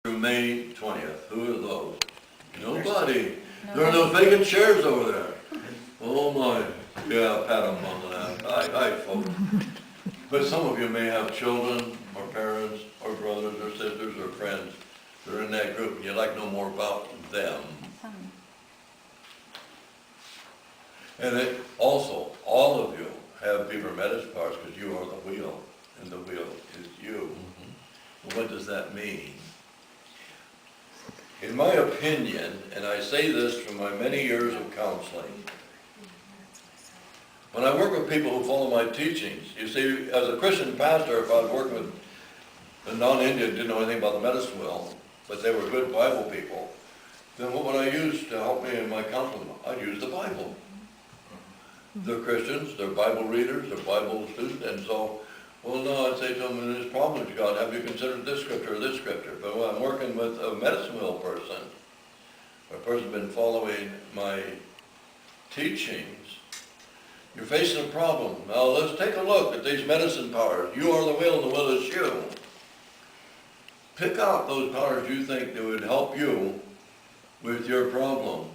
through May 20th. Who are those? Nobody. There are those vacant chairs over there. Oh my. Yeah, pat them on the back. Hi, folks. But some of you may have children or parents or brothers or sisters or friends that are in that group and you'd like to know more about them. And it also, all of you have Beaver Meadows powers because you are the wheel and the wheel is you. Well, what does that mean? In my opinion, and I say this from my many years of counseling, when I work with people who follow my teachings, you see, as a Christian pastor, if I was working with a non-Indian, didn't know anything about the medicine wheel, but they were good Bible people, then what would I use to help me in my counseling? I'd use the Bible. They're Christians, they're Bible readers, they're Bible students, and so, well, no, I'd say to them, in this problem that you got, have you considered this scripture or this scripture? But when I'm working with a medicine wheel person, or a person who's been following my teachings, you're facing a problem. Now let's take a look at these medicine powers. You are the wheel and the wheel is you. Pick out those powers you think that would help you with your problem.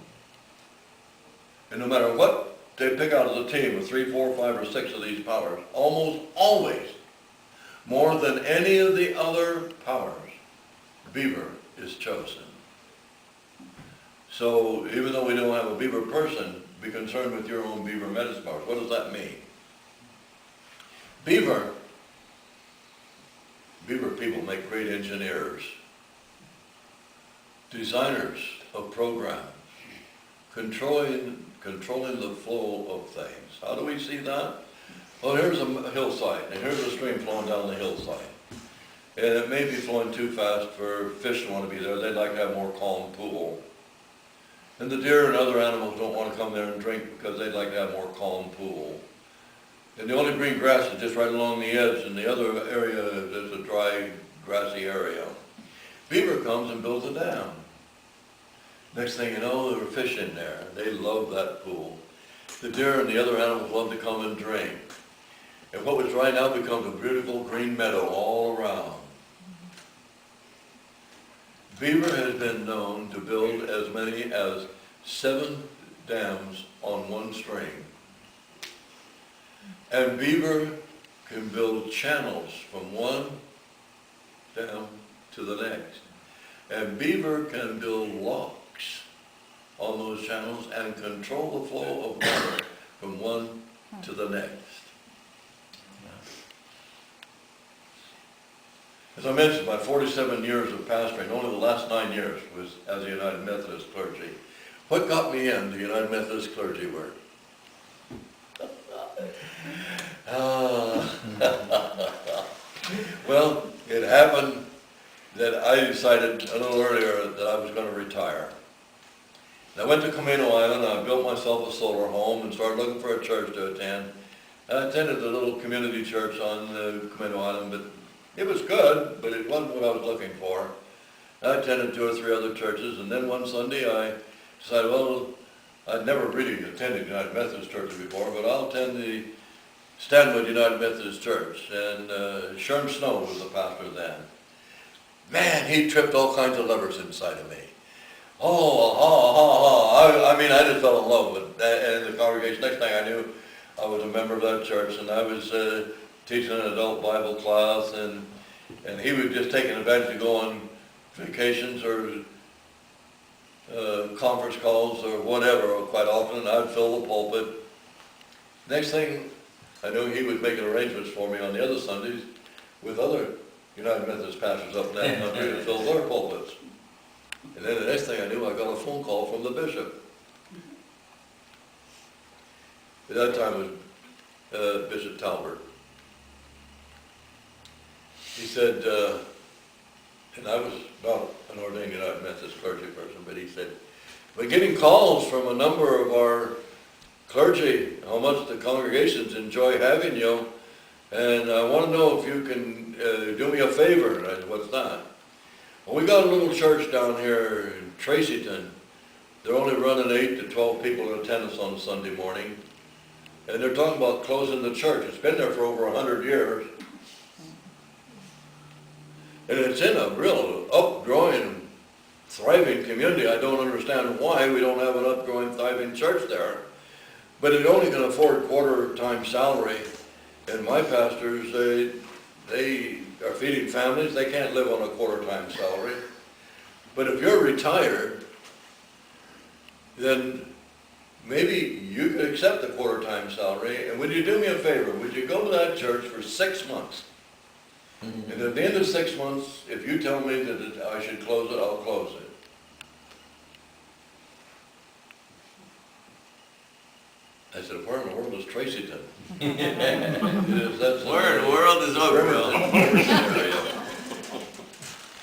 And no matter what they pick out as a team with 3, 4, 5, or 6 of these powers, almost always, more than any of the other powers, Beaver is chosen. So even though we don't have a Beaver person, be concerned with your own Beaver medicine powers. What does that mean? Beaver people make great engineers, designers of programs, controlling the flow of things. How do we see that? Well, here's a hillside, and here's a stream flowing down the hillside. And it may be flowing too fast for fish to want to be there. They'd like to have a more calm pool. And the deer and other animals don't want to come there and drink because they'd like to have a more calm pool. And the only green grass is just right along the edge, and the other area is a dry, grassy area. Beaver comes and builds a dam. Next thing you know, there are fish in there. They love that pool. The deer and the other animals love to come and drink. And what was dry now becomes a beautiful green meadow all around. Beaver has been known to build as many as 7 dams on one stream. And Beaver can build channels from one dam to the next. And Beaver can build locks on those channels and control the flow of water from one to the next. As I mentioned, my 47 years of pastoring, only the last 9 years was as a United Methodist clergy. What got me into United Methodist clergy work? Well, it happened that I decided a little earlier that I was going to retire. And I went to Camino Island, I built myself a solar home and started looking for a church to attend. I attended a little community church on Camino Island, but it was good, but it wasn't what I was looking for. I attended 2 or 3 other churches, and then one Sunday I decided, well, I'd never really attended United Methodist Church before, but I'll attend the Stanwood United Methodist Church. And Sherm Snow was the pastor then. Man, he tripped all kinds of levers inside of me. I mean, I just fell in love with the congregation. Next thing I knew, I was a member of that church, and I was teaching an adult Bible class, and he would just take advantage to go on vacations or conference calls or whatever quite often, and I'd fill the pulpit. Next thing I knew, he was making arrangements for me on the other Sundays with other United Methodist pastors up in that country to fill their pulpits. And then the next thing I knew, I got a phone call from the bishop. At that time it was Bishop Talbert. He said, and I was not an ordained United Methodist clergy person, but he said, we're getting calls from a number of our clergy, how much the congregations enjoy having you, and I want to know if you can do me a favor. And I said, what's that? Well, we got a little church down here in Tracyton. They're only running 8 to 12 people in attendance on Sunday morning, and they're talking about closing the church. It's been there for over 100 years. And it's in a real upgrowing thriving community. I don't understand why we don't have an upgoing, thriving church there. But it only can afford quarter-time salary. And my pastors, they are feeding families. They can't live on a quarter-time salary. But if you're retired, then maybe you could accept the quarter-time salary. And would you do me a favor? Would you go to that church for 6 months? Mm-hmm. And at the end of 6 months, if you tell me that I should close it, I'll close it. I said, where in the world is Tracyton? Where in the world is Oakville?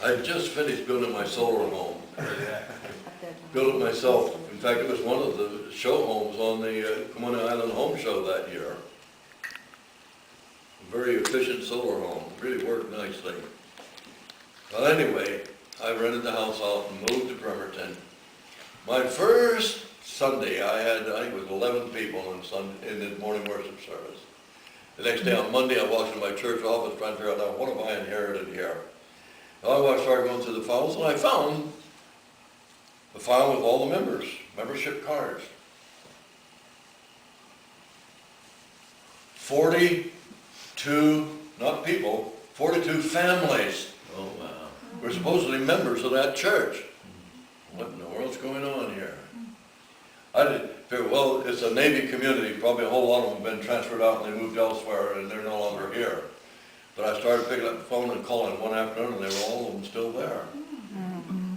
I just finished building my solar home. Built it myself. In fact, it was one of the show homes on the Pomona Island Home Show that year. A very efficient solar home. Really worked nicely. Well, anyway, I rented the house out and moved to Bremerton. My first Sunday, I think it was 11 people in the morning worship service. The next day on Monday, I walked into my church office trying to figure out, what have I inherited here? Well, I started going through the files, and I found the file with all the members, membership cards. 42, not people, 42 families. Oh, wow. Were supposedly members of that church. What in the world's going on here? I did figure, well, it's a Navy community. Probably a whole lot of them have been transferred out and they moved elsewhere and they're no longer here. But I started picking up the phone and calling one afternoon and they were all of them still there. Mm-hmm.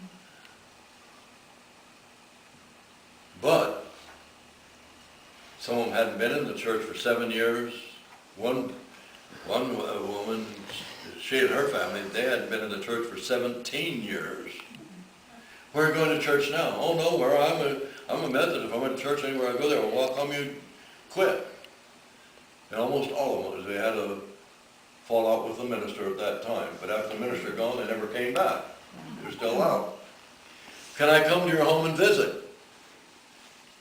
But some of them hadn't been in the church for 7 years. One woman, she and her family, they hadn't been in the church for 17 years. Where are you going to church now? Oh, nowhere. I'm a Methodist. If I went to church anywhere I go there, well, how come you quit? And almost all of them, they had a fallout with the minister at that time. But after the minister gone, they never came back. They were still out. Can I come to your home and visit?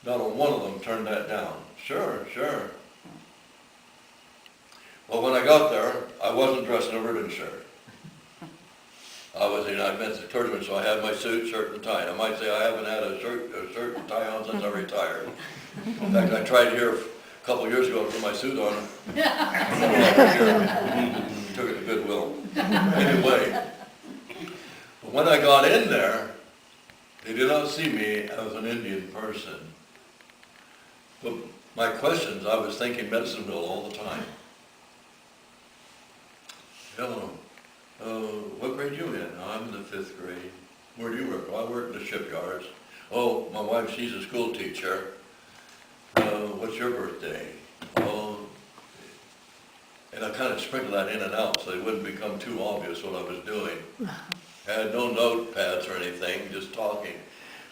Not a one of them turned that down. Sure, sure. Well, when I got there, I wasn't dressed in a ribbon shirt. I was a United Methodist clergyman, so I had my suit, shirt, and tie. I might say I haven't had a shirt and tie on since I retired. In fact, I tried here a couple of years ago to put my suit on. Took it to Goodwill. Anyway, but when I got in there, they did not see me as an Indian person. But my questions, I was thinking Medicineville all the time. Hello. What grade are you in? I'm in the 5th grade. Where do you work? Well, I work in the shipyards. Oh, my wife, she's a school teacher. What's your birthday? Oh, and I kind of sprinkled that in and out so it wouldn't become too obvious what I was doing. I had no notepads or anything, just talking.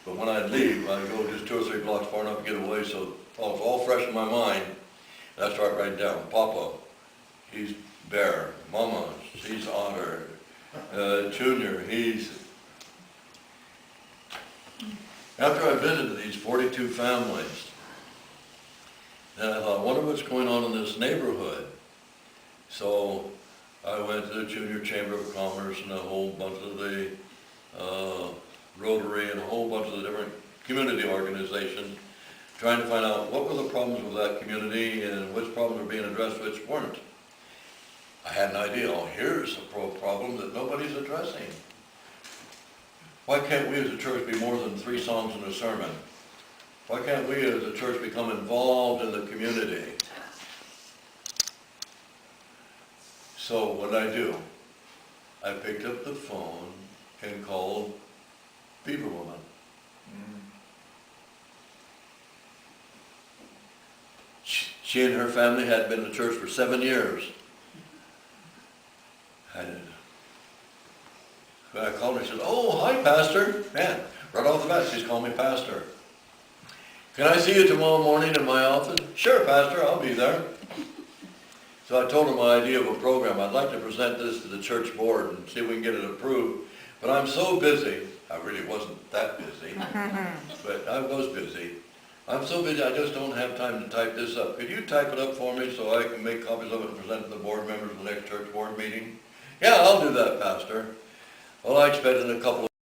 But when I'd leave, I'd go just 2 or 3 blocks far enough to get away so it's all fresh in my mind. And I start writing down, Papa, he's Bear. Mama, she's Otter. Junior, he's... After I visited these 42 families, then I thought, I wonder what's going on in this neighborhood. So I went to the Junior Chamber of Commerce and a whole bunch of the Rotary and a whole bunch of the different community organizations, trying to find out what were the problems with that community and which problems were being addressed, which weren't. I had an idea, oh, here's a problem that nobody's addressing. Why can't we as a church be more than 3 songs in a sermon? Why can't we as a church become involved in the community? So what did I do? I picked up the phone and called Beaver Woman. She and her family had been in the church for 7 years. I called her and said, oh, hi, Pastor. Man, right off the bat, she's calling me Pastor. Can I see you tomorrow morning in my office? Sure, Pastor, I'll be there. So I told her my idea of a program. I'd like to present this to the church board and see if we can get it approved. But I'm so busy. I really wasn't that busy, but I was busy. I'm so busy, I just don't have time to type this up. Could you type it up for me so I can make copies of it and present to the board members at the next church board meeting? Yeah, I'll do that, Pastor. Well, I expect in a couple of